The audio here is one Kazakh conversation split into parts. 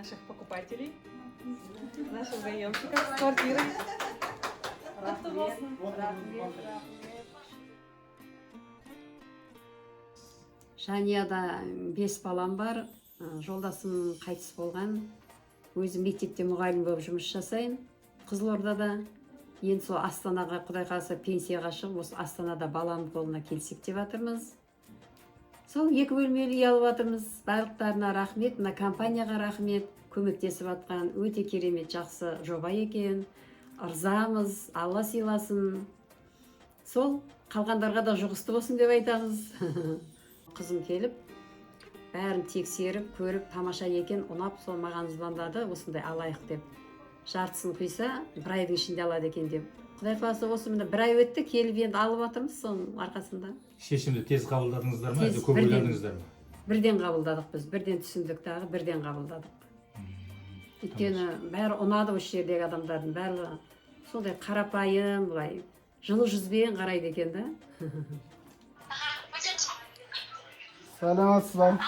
наших покупателей, наших заемщиков с квартиры. Жанияда 5 балам бар. Жолдасым қайтыс болған. Өзім мектепте мұғалім болып жұмыс жасайын. Қызылордада. Енді сол Астанаға Құдай қаласа пенсияға шығып, осы Астанада баламның қолына келсек деп жатырмыз. Сол 2 бөлмелі үй алып жатырмыз. Барлықтарына рахмет, мына компанияға рахмет. Көмектесіп жатқан өте керемет жақсы жоба екен. Ырзамыз, Алла сыйласын. Сол қалғандарға да жұғысты болсын деп айтамыз. Қызым келіп, бәрін тексеріп, көріп, тамаша екен, ұнап, сол маған звондады, осындай алайық деп. Жартысын құйса, бір айдың ішінде алады екен деп. Құдай қаласа осы міне бір ай өтті, келіп енді алып жатырмыз соның арқасында. Шешімді тез қабылдадыңыздар ма, әлде көп ойладыңыздар ма? Бірден қабылдадық біз, бірден түсіндік дағы, бірден қабылдадық. Өйткені бәрі ұнады осы жердегі адамдардың бәрі сондай қарапайым, былай жылы жүзбен қарайды екен да. Саламатсыз ба?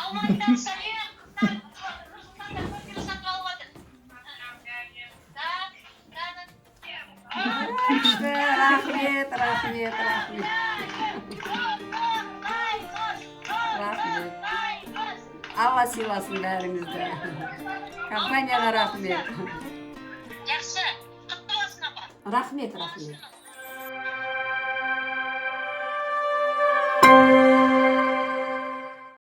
Рахмет, рахмет, рахмет. Рахмет. Алла сыйласын бәріңізді. Компанияға рахмет. Жақсы, құтты болсын апа. Рахмет, рахмет.